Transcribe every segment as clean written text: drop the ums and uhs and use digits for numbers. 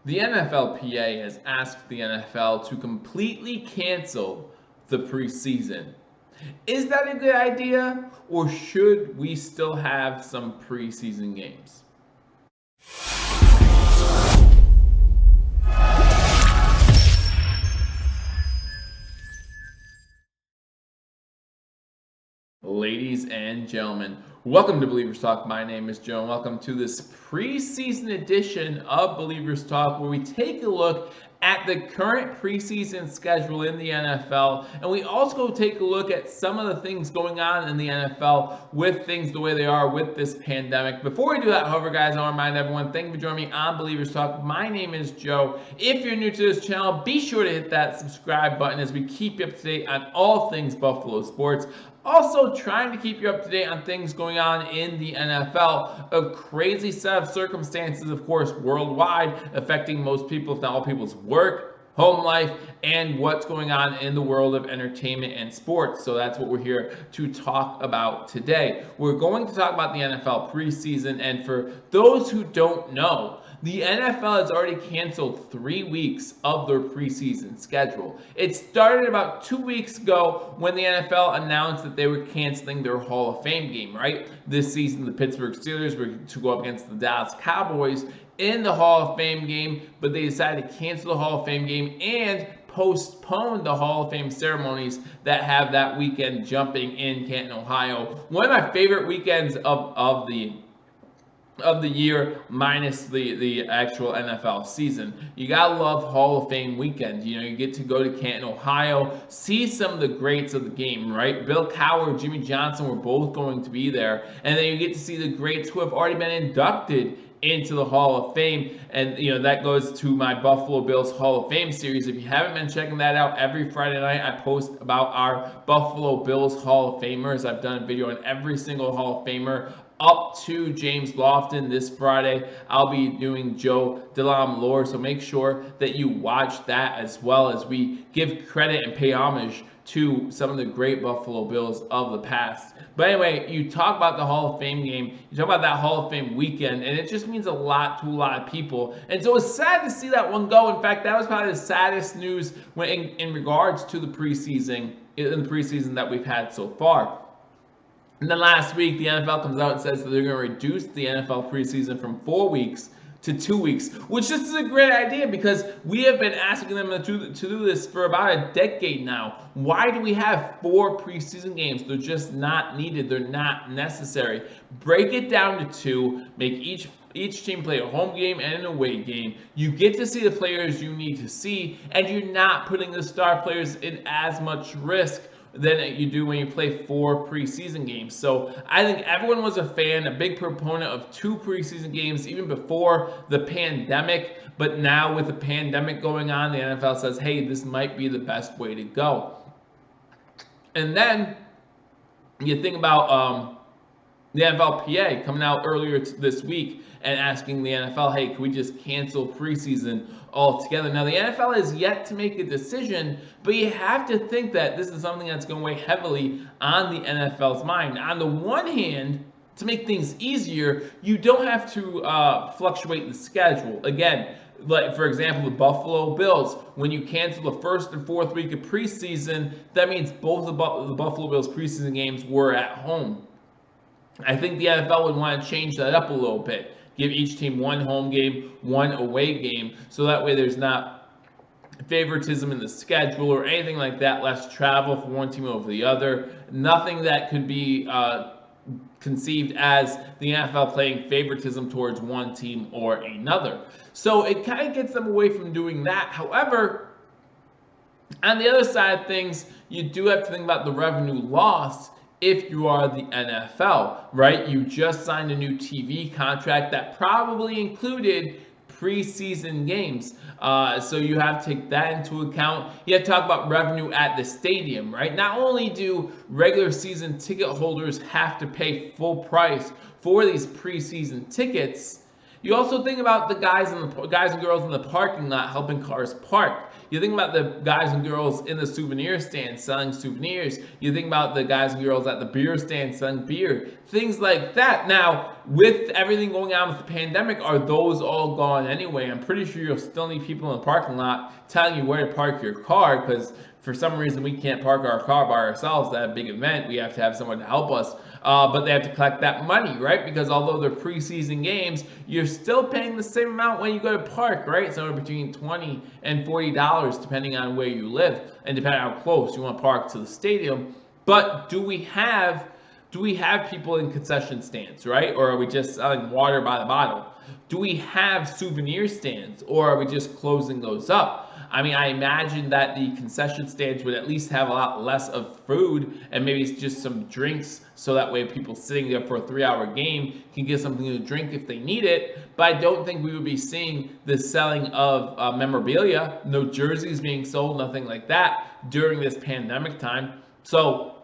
The NFLPA has asked the NFL to completely cancel the preseason. Is that a good idea, or should we still have some preseason games? Ladies and gentlemen, welcome to Billievers Talk. My name is Joe, and welcome to this preseason edition of Billievers Talk, where we take a look at the current preseason schedule in the NFL, and we also take a look at some of the things going on in the NFL with things the way they are with this pandemic. Before we do that, however, guys, I want to remind everyone, thank you for joining me on Billievers Talk. My name is Joe. If you're new to this channel, be sure to hit that subscribe button as we keep you up to date on all things Buffalo sports. Also, trying to keep you up to date on things going on in the NFL. A crazy set of circumstances, of course, worldwide, affecting most people, if not all people's work, home life, and what's going on in the world of entertainment and sports. So that's what we're here to talk about today. We're going to talk about the NFL preseason, and for those who don't know, the NFL has already canceled 3 weeks of their preseason schedule. It started about 2 weeks ago when the NFL announced that they were canceling their Hall of Fame game, right? This season, the Pittsburgh Steelers were to go up against the Dallas Cowboys in the Hall of Fame game, but they decided to cancel the Hall of Fame game and postpone the Hall of Fame ceremonies that have that weekend jumping in Canton, Ohio. One of my favorite weekends of the year, minus the actual NFL season. You gotta love Hall of Fame weekend. You know, you get to go to Canton, Ohio, see some of the greats of the game, right? Bill Cowher, Jimmy Johnson were both going to be there, and then you get to see the greats who have already been inducted into the Hall of Fame, and you know that goes to my Buffalo Bills Hall of Fame series. If you haven't been checking that out, every Friday night I post about our Buffalo Bills Hall of Famers. I've done a video on every single Hall of Famer up to James Lofton. This Friday I'll be doing Joe DeLamore, so make sure that you watch that as well as we give credit and pay homage to some of the great Buffalo Bills of the past. But anyway, you talk about the Hall of Fame game, you talk about that Hall of Fame weekend, and it just means a lot to a lot of people. And so it's sad to see that one go. In fact, that was probably the saddest news when in regards to the preseason, that we've had so far. And then last week, the NFL comes out and says that they're going to reduce the NFL preseason from 4 weeks to 2 weeks, which just is a great idea because we have been asking them to do this for about a decade now. Why do we have 4 preseason games? They're just not needed. They're not necessary. Break it down to 2. Make each team play a home game and an away game. You get to see the players you need to see, and you're not putting the star players in as much risk than you do when you play 4 preseason games. So I think everyone was a big proponent of 2 preseason games even before the pandemic. But now with the pandemic going on, the NFL says, hey, this might be the best way to go. And then you think about the NFLPA coming out earlier this week and asking the NFL, hey, can we just cancel preseason altogether? Now, the NFL has yet to make a decision, but you have to think that this is something that's going to weigh heavily on the NFL's mind. On the one hand, to make things easier, you don't have to fluctuate the schedule. Again, like for example, the Buffalo Bills, when you cancel the 1st and 4th week of preseason, that means both the Buffalo Bills preseason games were at home. I think the NFL would want to change that up a little bit. Give each team 1 home game, 1 away game, so that way there's not favoritism in the schedule or anything like that, less travel for one team over the other. Nothing that could be conceived as the NFL playing favoritism towards one team or another. So it kind of gets them away from doing that. However, on the other side of things, you do have to think about the revenue loss if you are the NFL, right? You just signed a new TV contract that probably included preseason games. So you have to take that into account. You have to talk about revenue at the stadium, right? Not only do regular season ticket holders have to pay full price for these preseason tickets, you also think about the guys and girls in the parking lot helping cars park. You think about the guys and girls in the souvenir stand selling souvenirs. You think about the guys and girls at the beer stand selling beer. Things like that. Now, with everything going on with the pandemic, are those all gone anyway? I'm pretty sure you'll still need people in the parking lot telling you where to park your car, because for some reason we can't park our car by ourselves at a big event. We have to have someone to help us. But they have to collect that money, right? Because although they're preseason games, you're still paying the same amount when you go to park, right? Somewhere between $20 and $40, depending on where you live and depending on how close you want to park to the stadium. But do we have people in concession stands, right? Or are we just selling water by the bottle? Do we have souvenir stands, or are we just closing those up? I mean, I imagine that the concession stands would at least have a lot less of food and maybe it's just some drinks, so that way people sitting there for a 3-hour game can get something to drink if they need it. But I don't think we would be seeing the selling of memorabilia, no jerseys being sold, nothing like that during this pandemic time. So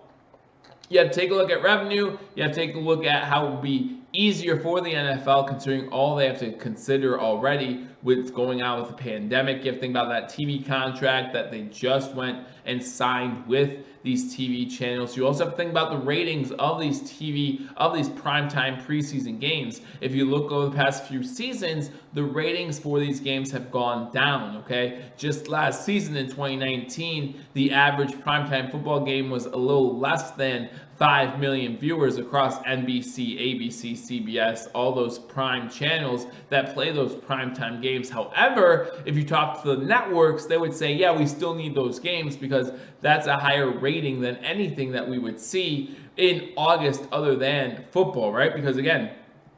you have to take a look at revenue. You have to take a look at how it would be easier for the NFL, considering all they have to consider already with going on with the pandemic. You have to think about that TV contract that they just went and signed with these TV channels. You also have to think about the ratings of these primetime preseason games. If you look over the past few seasons, the ratings for these games have gone down, okay? Just last season in 2019, the average primetime football game was a little less than 5 million viewers across NBC, ABC, CBS, all those prime channels that play those primetime games. However, if you talk to the networks, they would say, yeah, we still need those games because that's a higher rating than anything that we would see in August other than football, right? Because again,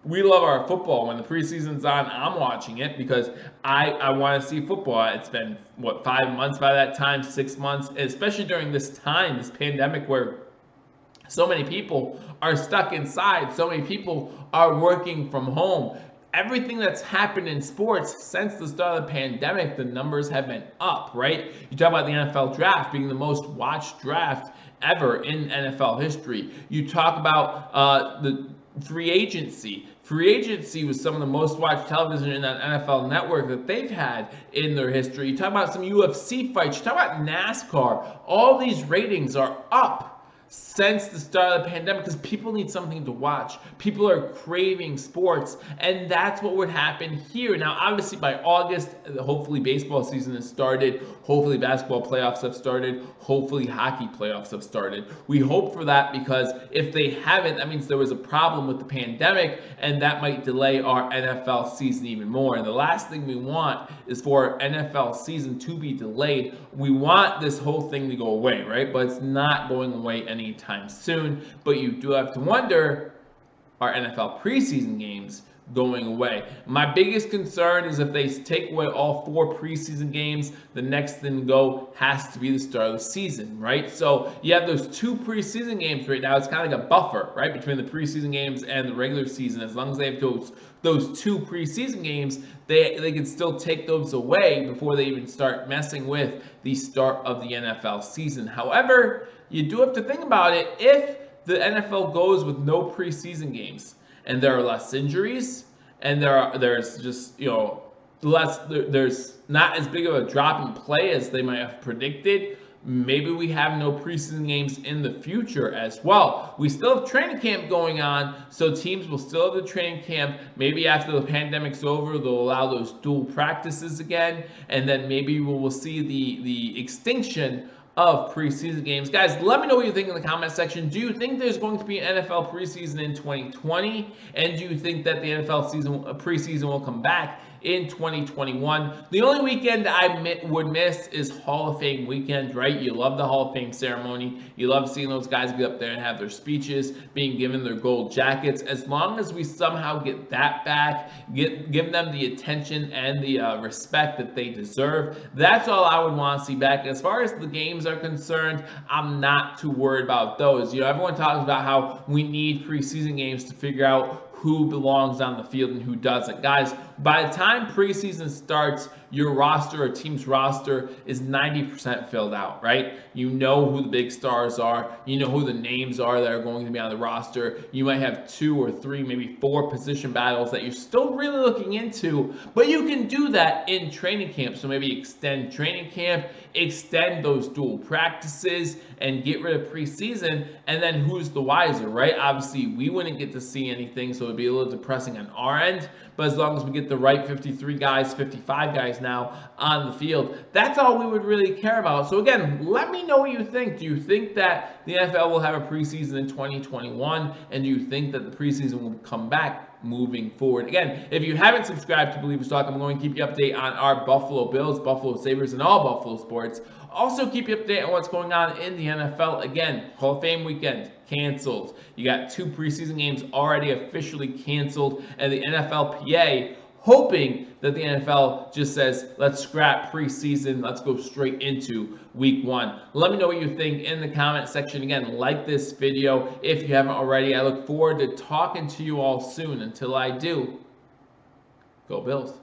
we love our football. When the preseason's on, I'm watching it because I want to see football. It's been, 5 months by that time, 6 months, especially during this time, this pandemic where so many people are stuck inside. So many people are working from home. Everything that's happened in sports since the start of the pandemic, the numbers have been up, right? You talk about the NFL draft being the most watched draft ever in NFL history. You talk about the free agency. Free agency was some of the most watched television in that NFL network that they've had in their history. You talk about some UFC fights. You talk about NASCAR. All these ratings are up since the start of the pandemic because people need something to watch. People are craving sports, and that's what would happen here. Now, obviously, by August, hopefully baseball season has started. Hopefully basketball playoffs have started. Hopefully hockey playoffs have started. We hope for that because if they haven't, that means there was a problem with the pandemic, and that might delay our NFL season even more. And the last thing we want is for NFL season to be delayed. We want this whole thing to go away, right? But it's not going away anytime soon. But you do have to wonder, are NFL preseason games going away? My biggest concern is if they take away all 4 preseason games, the next thing to go has to be the start of the season, right? So you have those 2 preseason games right now. It's kind of like a buffer, right, between the preseason games and the regular season. As long as they have those 2 preseason games, they can still take those away before they even start messing with the start of the NFL season. However, you do have to think about it. If the NFL goes with no preseason games and there are less injuries and there's just, there's not as big of a drop in play as they might have predicted, maybe we have no preseason games in the future as well. We still have training camp going on, so teams will still have the training camp. Maybe after the pandemic's over, they'll allow those dual practices again, and then maybe we will see the extinction of preseason games. Guys, let me know what you think in the comment section. Do you think there's going to be an NFL preseason in 2020? And do you think that the NFL preseason will come back in 2021? The only weekend I would miss is Hall of Fame weekend, right? You love the Hall of Fame ceremony. You love seeing those guys get up there and have their speeches, being given their gold jackets. As long as we somehow get that back, give them the attention and the respect that they deserve, that's all I would want to see back. As far as the games are concerned, I'm not too worried about those. Everyone talks about how we need preseason games to figure out who belongs on the field and who doesn't. Guys, by the time preseason starts, your roster or team's roster is 90% filled out, right? You know who the big stars are. You know who the names are that are going to be on the roster. You might have 2 or 3, maybe 4 position battles that you're still really looking into, but you can do that in training camp. So maybe extend training camp, extend those dual practices, and get rid of preseason, and then who's the wiser, right? Obviously, we wouldn't get to see anything, so it'd be a little depressing on our end, but as long as we get the right 53 guys, 55 guys now on the field, that's all we would really care about. So again, let me know what you think. Do you think that the NFL will have a preseason in 2021, and do you think that the preseason will come back moving forward? Again, if you haven't subscribed to Billievers Talk, I'm going to keep you updated on our Buffalo Bills, Buffalo Sabres, and all Buffalo sports. Also keep you updated on what's going on in the NFL. Again, Hall of Fame weekend canceled. You got 2 preseason games already officially canceled, and the NFLPA hoping that the NFL just says, let's scrap preseason, let's go straight into week 1. Let me know what you think in the comment section. Again, like this video if you haven't already. I look forward to talking to you all soon. Until I do, go Bills.